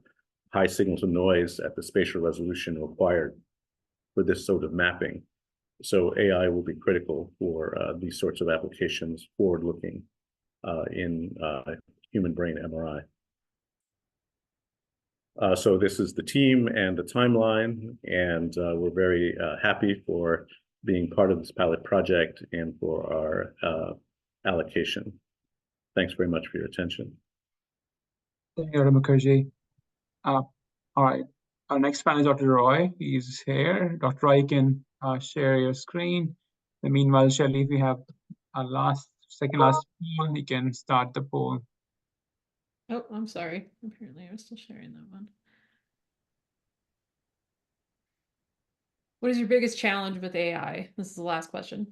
high signal to noise at the spatial resolution required for this sort of mapping. So AI will be critical for these sorts of applications forward-looking in human brain MRI. So this is the team and the timeline, and we're very happy for being part of this pilot project and for our allocation. Thanks very much for your attention. Thank you, Dr. Mukherjee. All right. Our next panel is Dr. Roy. He's here. Dr. Roy, you can share your screen. And meanwhile, Shelley, if you have a second last poll, you can start the poll. Oh, I'm sorry. Apparently I'm still sharing that one. What is your biggest challenge with AI? This is the last question.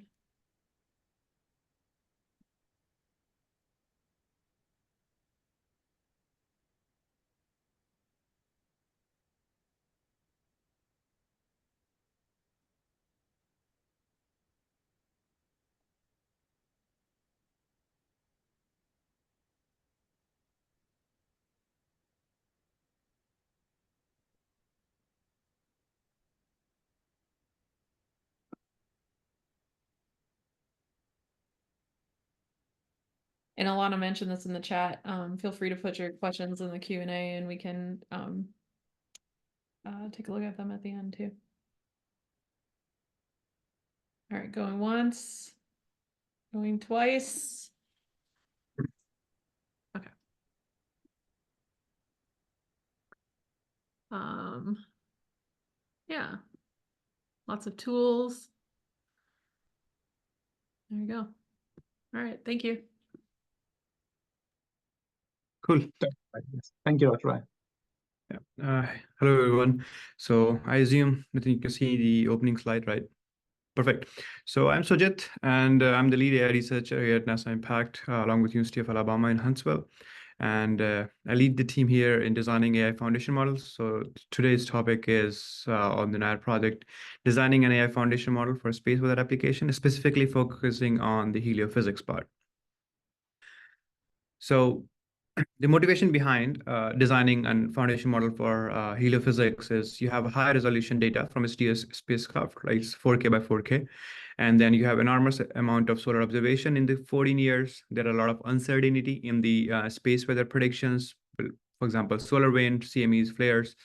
And Alana mentioned this in the chat. Feel free to put your questions in the Q&A and we can take a look at them at the end too. All right, going once, going twice. Okay. Yeah, lots of tools. There you go. All right, thank you. Cool. Thank you, Dr. Roy. Yeah. Hello, everyone. So I assume that you can see the opening slide, right? Perfect. So I'm Sujit, and I'm the lead AI researcher here at NASA Impact, along with University of Alabama in Huntsville. And I lead the team here in designing AI foundation models. So today's topic is on the NIR project, designing an AI foundation model for space weather application, specifically focusing on the heliophysics part. So the motivation behind designing a foundation model for heliophysics is you have high resolution data from SDO spacecraft, like 4K by 4K. And then you have enormous amount of solar observation in the 14 years. There are a lot of uncertainty in the space weather predictions, for example, solar wind, CMEs, flares.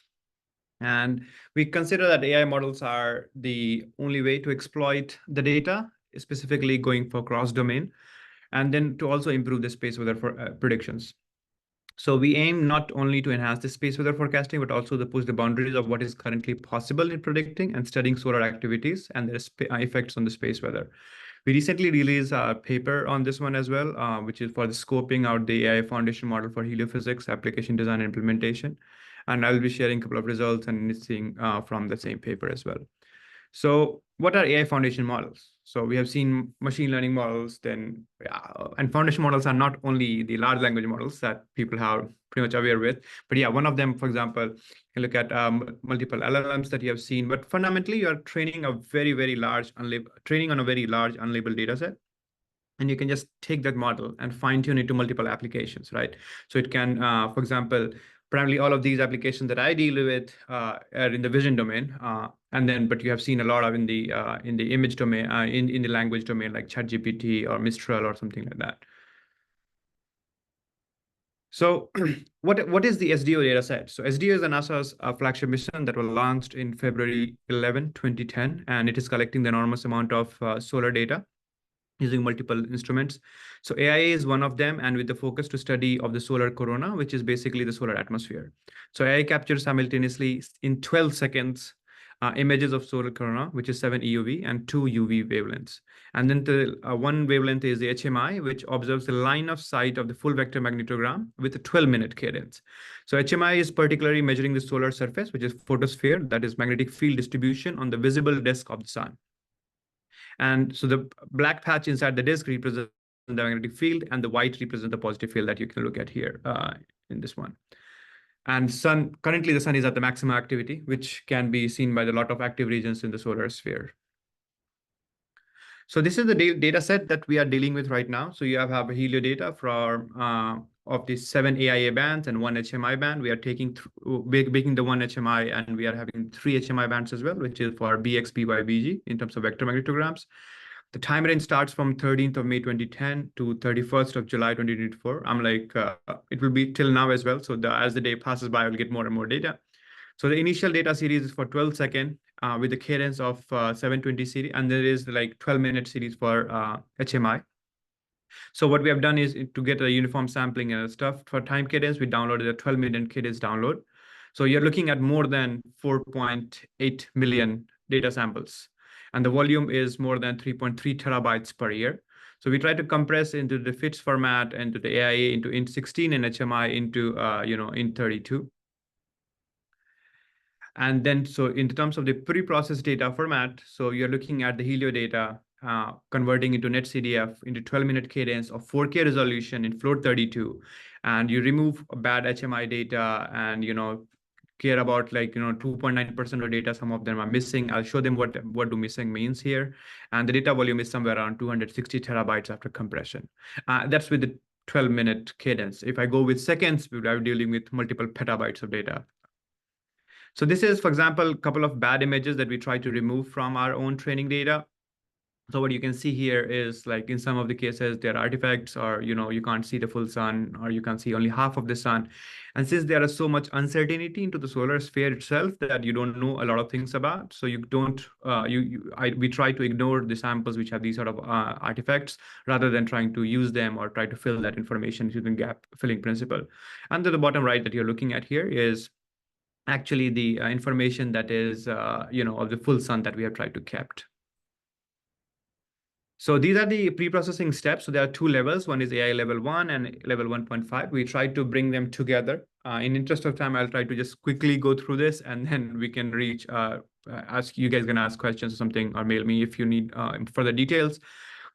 And we consider that AI models are the only way to exploit the data, specifically going for cross-domain, and then to also improve the space weather for predictions. So we aim not only to enhance the space weather forecasting, but also to push the boundaries of what is currently possible in predicting and studying solar activities and their effects on the space weather. We recently released a paper on this one as well, which is for the scoping out the AI foundation model for heliophysics application design and implementation. And I'll be sharing a couple of results and seeing from the same paper as well. So what are AI foundation models? So we have seen machine learning models, then, and foundation models are not only the large language models that people have pretty much aware with, but yeah, one of them, for example, you can look at multiple LLMs that you have seen, but fundamentally you are training a very, very large, training on a very large unlabeled data set. And you can just take that model and fine tune it to multiple applications, right? So it can, for example, primarily all of these applications that I deal with are in the vision domain, but you have seen a lot of in the image domain, in the language domain, like ChatGPT or Mistral or something like that. So what is the SDO data set? So SDO is NASA's flagship mission that was launched in February 11, 2010, and it is collecting the enormous amount of solar data using multiple instruments. So AIA is one of them, and with the focus to study of the solar corona, which is basically the solar atmosphere. So AI captures simultaneously in 12 seconds images of solar corona, which is 7 EUV and 2 UV wavelengths. And then the one wavelength is the HMI, which observes the line of sight of the full vector magnetogram with a 12-minute cadence. So HMI is particularly measuring the solar surface, which is photosphere, that is magnetic field distribution on the visible disk of the sun. And so the black patch inside the disk represents the magnetic field, and the white represents the positive field that you can look at here in this one. And currently the sun is at the maximum activity, which can be seen by the lot of active regions in the solar sphere. So this is the data set that we are dealing with right now. So you have a helio data from of the 7 AIA bands and 1 HMI band. We are taking making the 1 HMI, and we are having 3 HMI bands as well, which is for BX, BY, BG in terms of vector magnetograms. The time range starts from 13th of May 2010 to 31st of July 2024. I'm like, it will be till now as well. So as the day passes by, I'll get more and more data. So the initial data series is for 12 seconds with the cadence of 720 series, and there is like 12-minute series for HMI. So what we have done is to get a uniform sampling and stuff for time cadence, we downloaded a 12-minute cadence download. So you're looking at more than 4.8 million data samples. And the volume is more than 3.3 terabytes per year. So we try to compress into the FITS format, into the AIA, into Int16 and HMI into, Int32. And then, so in terms of the pre-processed data format, so you're looking at the Helio data, converting into NetCDF into 12-minute cadence of 4K resolution in float 32. And you remove bad HMI data and, care about 2.9% of data. Some of them are missing. I'll show them what do missing means here. And the data volume is somewhere around 260 terabytes after compression. That's with the 12-minute cadence. If I go with seconds, I'm dealing with multiple petabytes of data. So this is, for example, a couple of bad images that we try to remove from our own training data. So what you can see here is, like, in some of the cases, there are artifacts, or, you can't see the full sun, or you can see only half of the sun. And since there is so much uncertainty into the solar sphere itself that you don't know a lot of things about, so you don't, we try to ignore the samples which have these sort of artifacts rather than trying to use them or try to fill that information using gap filling principle. And at the bottom right that you're looking at here is actually the information that is, of the full sun that we have tried to kept. So these are the pre-processing steps. So there are two levels. One is AI level 1 and level 1.5. We try to bring them together. In interest of time, I'll try to just quickly go through this, and then we can reach, you guys can ask questions or something, or mail me if you need further details.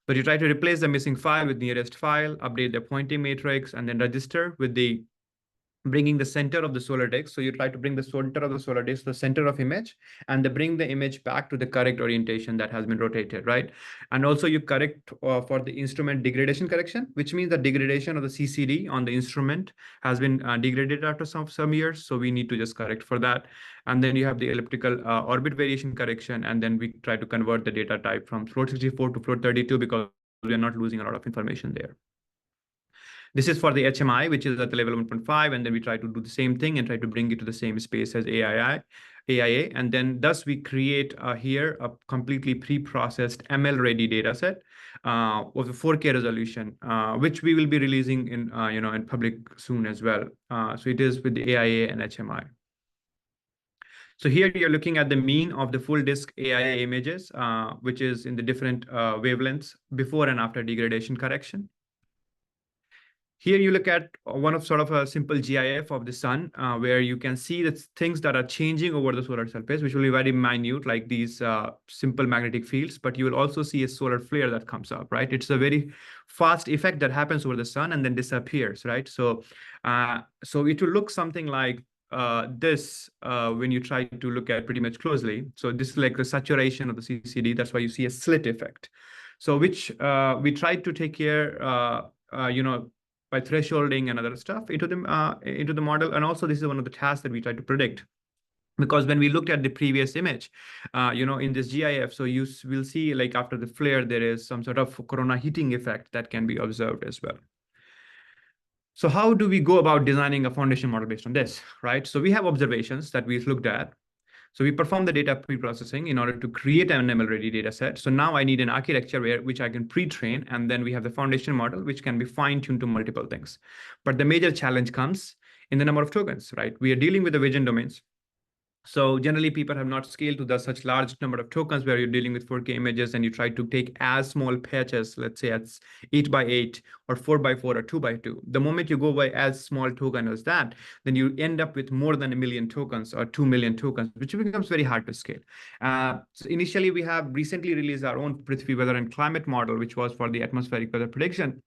But you try to replace the missing file with nearest file, update the pointing matrix, and then register with the bringing the center of the solar disk. So you try to bring the center of the solar disk to the center of image, and they bring the image back to the correct orientation that has been rotated, right? And also you correct for the instrument degradation correction, which means the degradation of the CCD on the instrument has been degraded after some years. So we need to just correct for that. And then you have the elliptical orbit variation correction. And then we try to convert the data type from float 64 to float 32 because we're not losing a lot of information there. This is for the HMI, which is at the level 1.5, and then we try to do the same thing and try to bring it to the same space as AIA, and then thus we create here a completely pre-processed ML-ready data set of the 4K resolution, which we will be releasing in in public soon as well. So it is with the AIA and HMI. So here you're looking at the mean of the full disk AIA images, which is in the different wavelengths before and after degradation correction. Here you look at one of sort of a simple GIF of the sun, where you can see the things that are changing over the solar surface, which will be very minute, like these simple magnetic fields, but you will also see a solar flare that comes up, right? It's a very fast effect that happens over the sun and then disappears, right? So, so it will look something like this when you try to look at pretty much closely. So this is like the saturation of the CCD. That's why you see a slit effect. So which we tried to take care, by thresholding and other stuff into the model. And also this is one of the tasks that we try to predict. Because when we looked at the previous image, in this GIF, so you will see, like, after the flare, there is some sort of corona heating effect that can be observed as well. So how do we go about designing a foundation model based on this, right? So we have observations that we've looked at. So we perform the data pre-processing in order to create an ML-ready data set. So now I need an architecture which I can pre-train, and then we have the foundation model, which can be fine-tuned to multiple things. But the major challenge comes in the number of tokens, right? We are dealing with the vision domains. So generally, people have not scaled to such large number of tokens where you're dealing with 4K images and you try to take as small patches, let's say it's 8x8 or 4x4 or 2x2. The moment you go by as small token as that, then you end up with more than 1 million tokens or 2 million tokens, which becomes very hard to scale. So initially, we have recently released our own Prithvi weather and climate model, which was for the atmospheric weather prediction,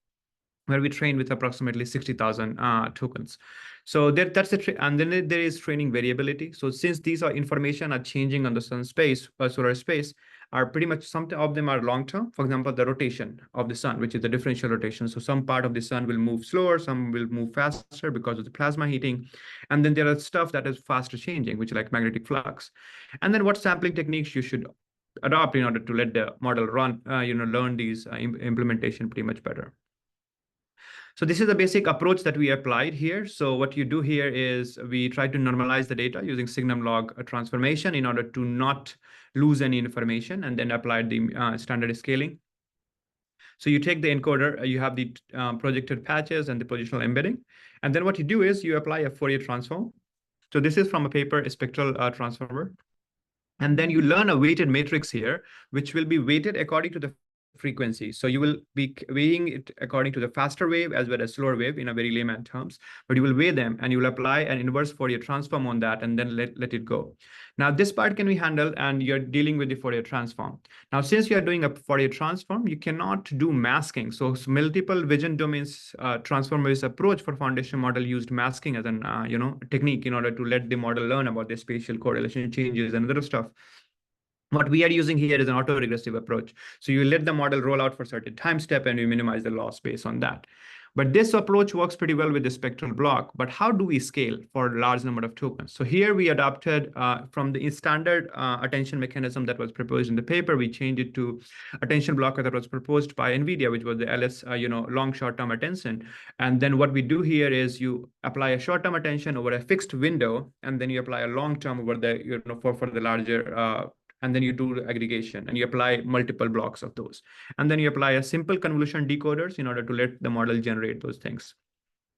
where we train with approximately 60,000 tokens. So that's the and then there is training variability. So since these are information are changing on the sun space or solar space, are pretty much some of them are long term. For example, the rotation of the sun, which is the differential rotation. So some part of the sun will move slower, some will move faster because of the plasma heating, and then there are stuff that is faster changing, which is like magnetic flux. And then what sampling techniques you should adopt in order to let the model run, learn these implementation pretty much better. So this is the basic approach that we applied here. So what you do here is we try to normalize the data using signum log transformation in order to not lose any information, and then apply the standard scaling. So you take the encoder, you have the projected patches and the positional embedding. And then what you do is you apply a Fourier transform. So this is from a paper, a spectral transformer. And then you learn a weighted matrix here, which will be weighted according to the frequency. So you will be weighing it according to the faster wave as well as slower wave in a very layman terms, but you will weigh them and you will apply an inverse Fourier transform on that and then let it go. Now this part can be handled and you're dealing with the Fourier transform. Now, since you are doing a Fourier transform, you cannot do masking. So multiple vision domains transformers approach for foundation model used masking as an technique in order to let the model learn about the spatial correlation changes and other stuff. What we are using here is an autoregressive approach. So you let the model roll out for a certain time step and you minimize the loss based on that. But this approach works pretty well with the spectral block. But how do we scale for a large number of tokens? So here we adopted from the standard attention mechanism that was proposed in the paper, we changed it to attention blocker that was proposed by NVIDIA, which was the LS, long short-term attention. And then what we do here is you apply a short-term attention over a fixed window, and then you apply a long-term over the, for the larger and then you do the aggregation and you apply multiple blocks of those. And then you apply a simple convolution decoders in order to let the model generate those things.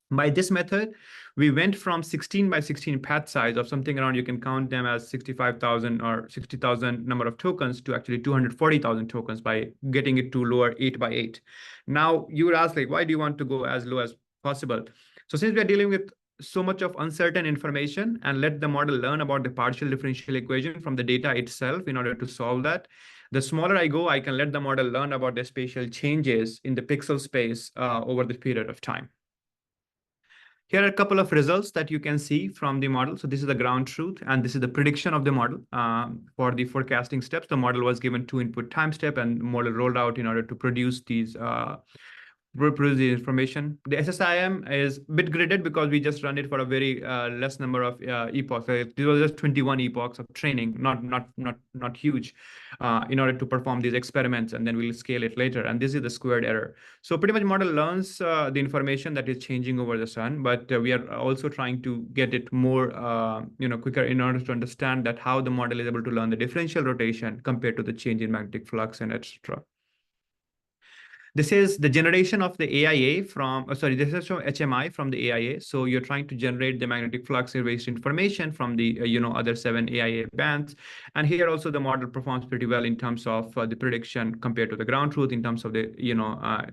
By this method, we went from 16 by 16 path size of something around, you can count them as 65,000 or 60,000 number of tokens to actually 240,000 tokens by getting it to lower 8 by 8. Now you would ask, like, why do you want to go as low as possible? So since we are dealing with so much of uncertain information and let the model learn about the partial differential equation from the data itself in order to solve that, the smaller I go, I can let the model learn about the spatial changes in the pixel space over the period of time. Here are a couple of results that you can see from the model. So this is the ground truth, and this is the prediction of the model for the forecasting steps. The model was given 2 input time step and model rolled out in order to produce these reproduce the information. The SSIM is a bit gridded because we just run it for a very less number of epochs. This was just 21 epochs of training, not huge, in order to perform these experiments, and then we'll scale it later. And this is the squared error. So pretty much model learns the information that is changing over the sun, but we are also trying to get it more quicker in order to understand that how the model is able to learn the differential rotation compared to the change in magnetic flux and etc. This is the generation of the AIA from, this is from HMI from the AIA. So you're trying to generate the magnetic flux erased information from the, other 7 AIA bands. And here also the model performs pretty well in terms of the prediction compared to the ground truth in terms of the,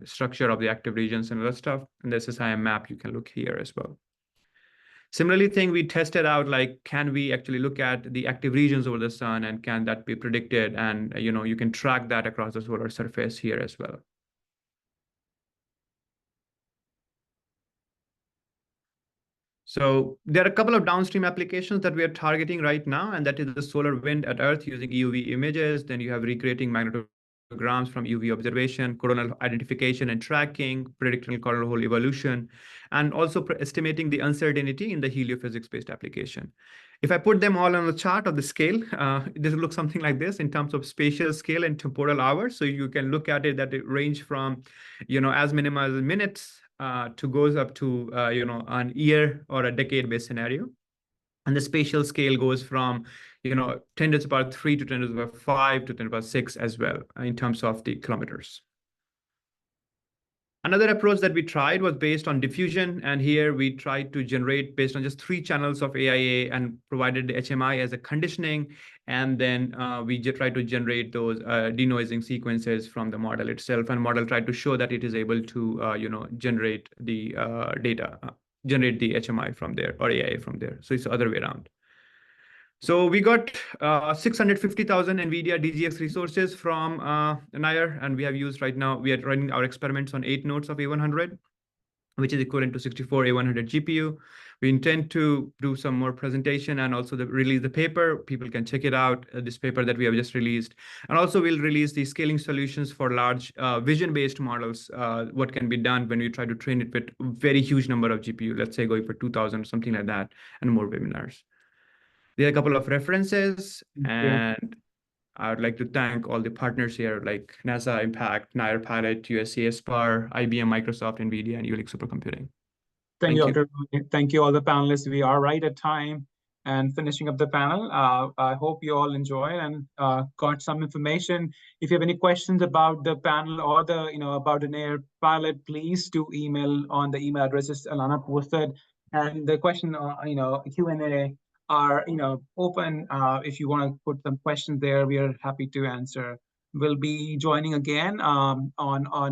structure of the active regions and other stuff. And this is SSIM map, you can look here as well. Similarly, we tested out, like, can we actually look at the active regions over the sun and can that be predicted? And, you can track that across the solar surface here as well. So there are a couple of downstream applications that we are targeting right now, and that is the solar wind at Earth using EUV images. Then you have recreating magnetograms from UV observation, coronal identification and tracking, predicting coronal hole evolution, and also estimating the uncertainty in the heliophysics-based application. If I put them all on the chart of the scale, this looks something like this in terms of spatial scale and temporal hours. So you can look at it that it range from, as minimal as minutes to goes up to, an year or a decade-based scenario. And the spatial scale goes from, 10 to the power 3 to 10 to the power 5 to 10 to the power 6 as well in terms of the kilometers. Another approach that we tried was based on diffusion. And here we tried to generate based on just 3 channels of AIA and provided the HMI as a conditioning. And then we tried to generate those denoising sequences from the model itself. And model tried to show that it is able to, generate the data, generate the HMI from there or AIA from there. So it's the other way around. So we got 650,000 NVIDIA DGX resources from NIR, and we have used right now, we are running our experiments on 8 nodes of A100, which is equivalent to 64 A100 GPU. We intend to do some more presentation and also release the paper. People can check it out, this paper that we have just released. And also we'll release the scaling solutions for large vision-based models, what can be done when we try to train it with very huge number of GPU, let's say going for 2,000 or something like that, and more webinars. There are a couple of references, and I would like to thank all the partners here, like NASA Impact, NIR Pilot, USC SPAR, IBM, Microsoft, NVIDIA, and Jülich Supercomputing. Thank you, Dr. Roy. Thank you, all the panelists. We are right at time. and finishing up the panel. I hope you all enjoyed and got some information. If you have any questions about the panel or the, about the NAIR pilot, please do email on the email addresses Alana posted. And the question, Q&A are, open. If you want to put some questions there, we are happy to answer. We'll be joining again on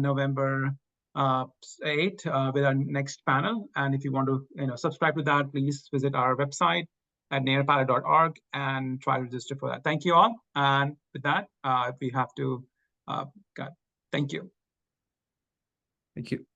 November 8 with our next panel. And if you want to subscribe to that, please visit our website at nairpilot.org and try to register for that. Thank you all. And with that, if we have to, thank you. Thank you.